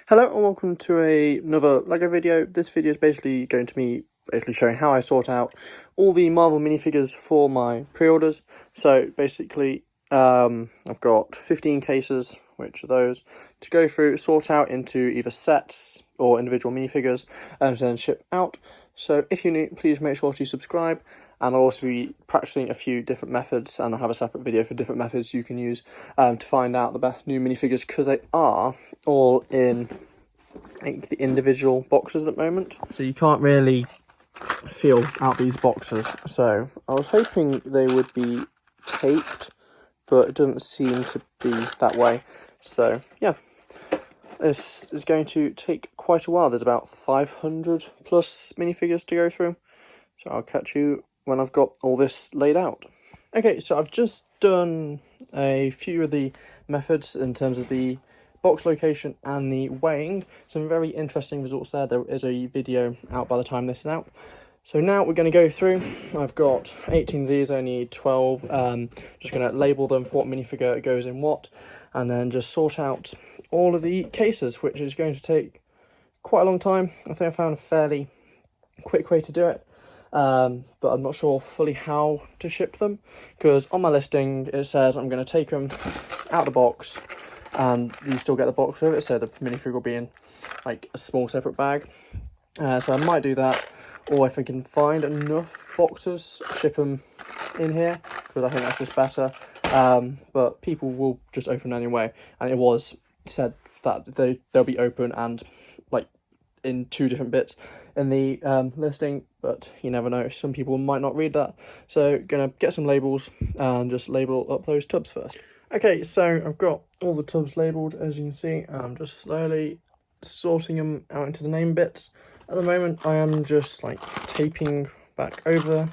Hello and welcome to another LEGO video. This video is basically going to be showing how I sort out all the Marvel minifigures for my pre-orders. So basically, I've got 15 cases, which are those, to go through, sort out into either sets or individual minifigures, and then ship out. So if you're new, please make sure to subscribe, and I'll also be practicing a few different methods, and I'll have a separate video for different methods you can use to find out the best new minifigures, because they are all in like the individual boxes at the moment, so you can't really feel out these boxes. So I was hoping they would be taped, but it doesn't seem to be that way. So yeah, this is going to take quite a while. There's about 500 plus minifigures to go through, so I'll catch you when I've got all this laid out. Okay, so I've just done a few of the methods in terms of the box location and the weighing. Some very interesting results there. There is a video out by the time this is out. So now we're going to go through. I've got 18 of these, I need 12. Just going to label them for what minifigure goes in what, and then just sort out all of the cases, which is going to take quite a long time. I think I found a fairly quick way to do it. But I'm not sure fully how to ship them, because on my listing it says I'm going to take them out the box and you still get the box with it, so the minifigure will be in like a small separate bag. So I might do that, or if I can find enough boxes, ship them in here, because I think that's just better. But people will just open anyway, and it was said that they'll be open and like in two different bits in the listing, but you never know, some people might not read that. So gonna get some labels and just label up those tubs first. Okay, so I've got all the tubs labelled, as you can see, and I'm just slowly sorting them out into the name bits. At the moment I am just like taping back over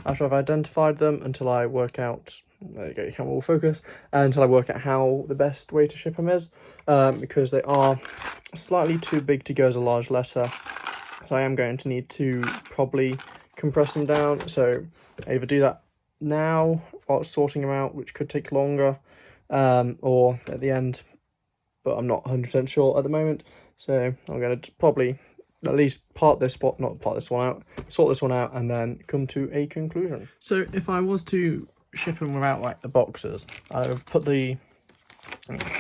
after I've identified them until I work out, there you go, your camera will focus, until I work out how the best way to ship them is, because they are slightly too big to go as a large letter. So I am going to need to probably compress them down, so either do that now while sorting them out, which could take longer, or at the end, but I'm not 100% sure at the moment. So I'm going to probably at least sort this one out, and then come to a conclusion. So if I was to ship them without like the boxes, I would put the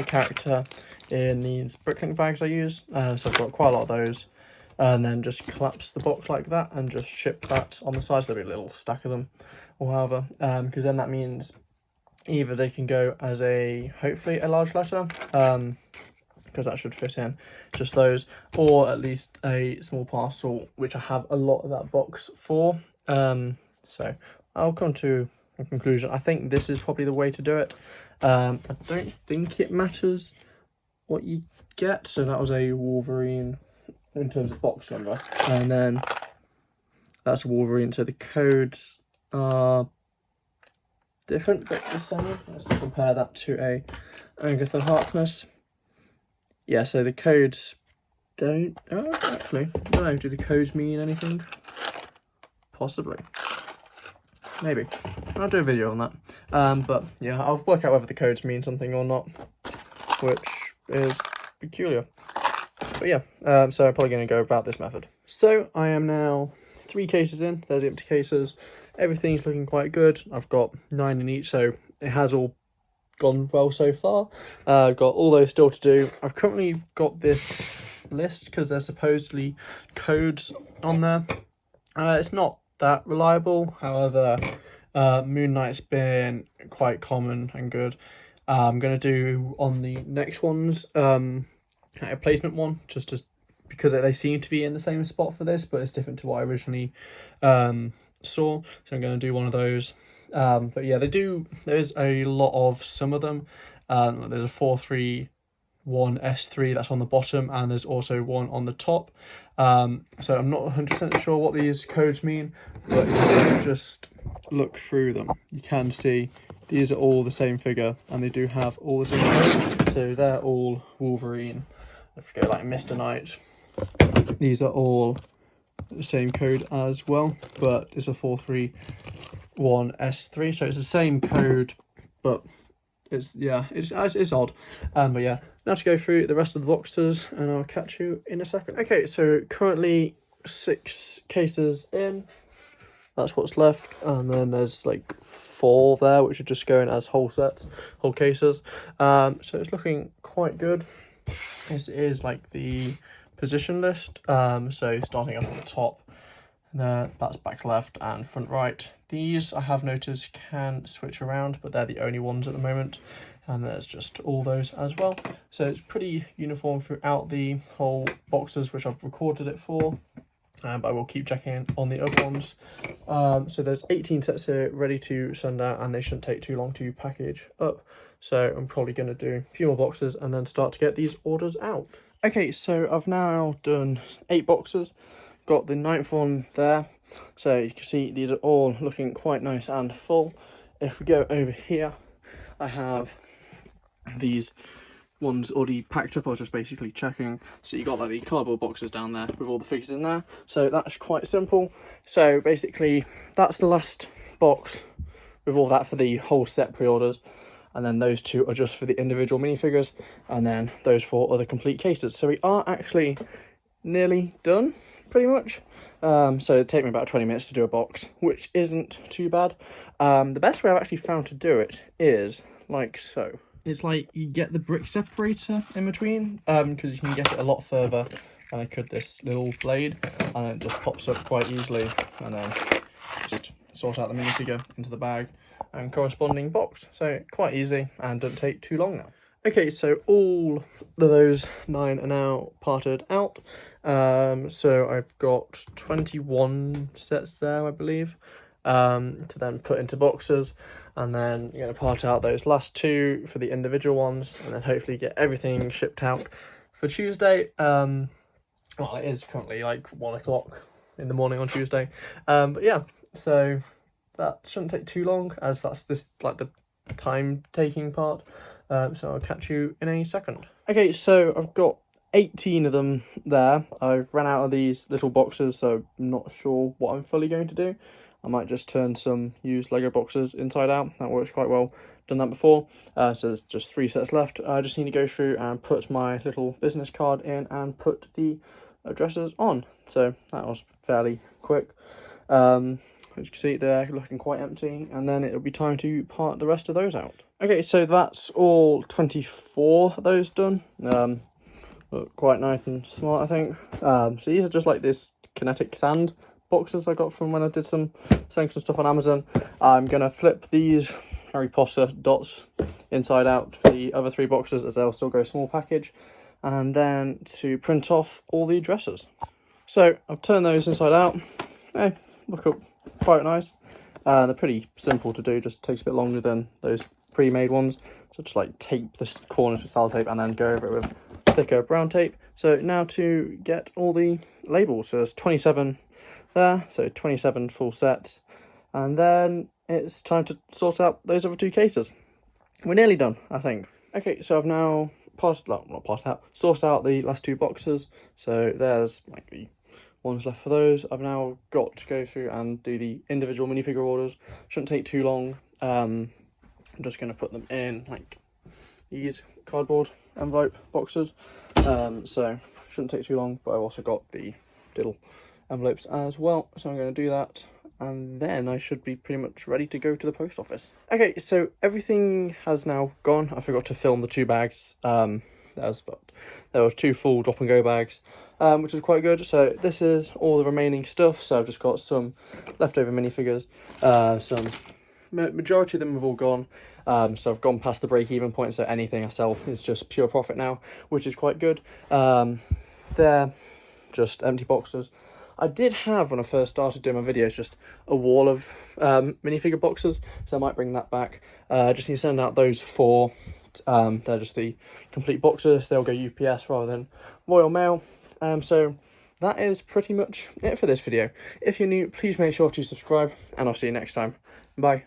character in these bricklink bags I use, so I've got quite a lot of those, and then just collapse the box like that and just ship that on the side. So there'll be a little stack of them or however, because then that means either they can go as hopefully a large letter, because that should fit in just those, or at least a small parcel, which I have a lot of that box for. So I'll come to a conclusion. I think this is probably the way to do it. I don't think it matters what you get. So that was a Wolverine in terms of box number, and then that's a Wolverine, so the codes are different but the same. Let's compare that to a Agatha Harkness. Yeah, so the codes don't, actually, I don't know, do the codes mean anything? Possibly. Maybe. I'll do a video on that. But yeah, I'll work out whether the codes mean something or not, which is peculiar. But yeah, so I'm probably going to go about this method. So I am now 3 cases in, there's the empty cases. Everything's looking quite good. I've got 9 in each, so it has all gone well so far. I've got all those still to do. I've currently got this list because there's supposedly codes on there. It's not that reliable, however, Moon Knight's been quite common and good. I'm going to do on the next ones a placement one, because they seem to be in the same spot for this, but it's different to what I originally saw, so I'm going to do one of those. But yeah, there's a lot of some of them. There's a 431 S3 that's on the bottom, and there's also one on the top. So I'm not 100% sure what these codes mean, but if you just look through them, you can see these are all the same figure, and they do have all the same code. So they're all Wolverine. If you go like Mr. Knight, these are all the same code as well, but it's a 431 S3, so it's the same code, but It's odd. But yeah, now to go through the rest of the boxes, and I'll catch you in a second. Okay, so currently 6 cases in. That's what's left, and then there's like 4 there, which are just going as whole sets, whole cases. So it's looking quite good. This is like the position list. So starting up at the top. There, that's back left and front right. These I have noticed can switch around, but they're the only ones at the moment. And there's just all those as well. So it's pretty uniform throughout the whole boxes, which I've recorded it for. But I will keep checking on the other ones. So there's 18 sets here ready to send out, and they shouldn't take too long to package up. So I'm probably going to do a few more boxes and then start to get these orders out. Okay, so I've now done 8 boxes. Got the 9th one there, so you can see these are all looking quite nice and full. If we go over here, I have these ones already packed up. I was just basically checking. So you got like the cardboard boxes down there with all the figures in there, so that's quite simple. So basically that's the last box with all that for the whole set pre-orders, and then those 2 are just for the individual minifigures, and then those 4 are the complete cases. So we are actually nearly done, pretty much. So it'd take me about 20 minutes to do a box, which isn't too bad. The best way I've actually found to do it is like so. It's like you get the brick separator in between, because you can get it a lot further than I could this little blade, and it just pops up quite easily, and then just sort out the minifigure into the bag and corresponding box. So quite easy and doesn't take too long now. Okay, so all of those 9 are now parted out. So I've got 21 sets there, I believe, to then put into boxes. And then you're going to part out those last 2 for the individual ones, and then hopefully get everything shipped out for Tuesday. Well, it is currently like 1 o'clock in the morning on Tuesday. But yeah, so that shouldn't take too long, as that's like the time taking part. So I'll catch you in a second. Okay, so I've got 18 of them there. I've run out of these little boxes, so I'm not sure what I'm fully going to do. I might just turn some used Lego boxes inside out. That works quite well. Done that before. So there's just 3 sets left. I just need to go through and put my little business card in and put the addresses on. So that was fairly quick. As you can see, they're looking quite empty, and then it'll be time to part the rest of those out. Okay, so that's all 24 of those done. Look quite nice and smart, I think. So these are just like this kinetic sand boxes I got from when I did selling some stuff on Amazon. I'm gonna flip these Harry Potter dots inside out for the other 3 boxes, as they'll still go small package, and then to print off all the addresses. So I've turned those inside out. They look up quite nice. They're pretty simple to do, just takes a bit longer than those pre-made ones. So just like tape the corners with sellotape and then go over it with thicker brown tape. So now to get all the labels. So there's 27 there, so 27 full sets, and then it's time to sort out those other 2 cases. We're nearly done, I think. Okay, so I've now sorted out the last 2 boxes. So there's like the ones left for those. I've now got to go through and do the individual minifigure orders. Shouldn't take too long. I'm just going to put them in like these cardboard envelope boxes. So shouldn't take too long, but I've also got the little envelopes as well, so I'm going to do that, and then I should be pretty much ready to go to the post office. Okay, so everything has now gone. I forgot to film the 2 bags. There were 2 full drop and go bags, which is quite good. So this is all the remaining stuff. So I've just got some leftover minifigures. Majority of them have all gone. So I've gone past the break-even point, so anything I sell is just pure profit now, which is quite good. They're just empty boxes. I did have, when I first started doing my videos, just a wall of minifigure boxes, so I might bring that back. Just need to send out those 4. They're just the complete boxes. They'll go UPS rather than Royal Mail. So that is pretty much it for this video. If you're new, please make sure to subscribe, and I'll see you next time. Bye.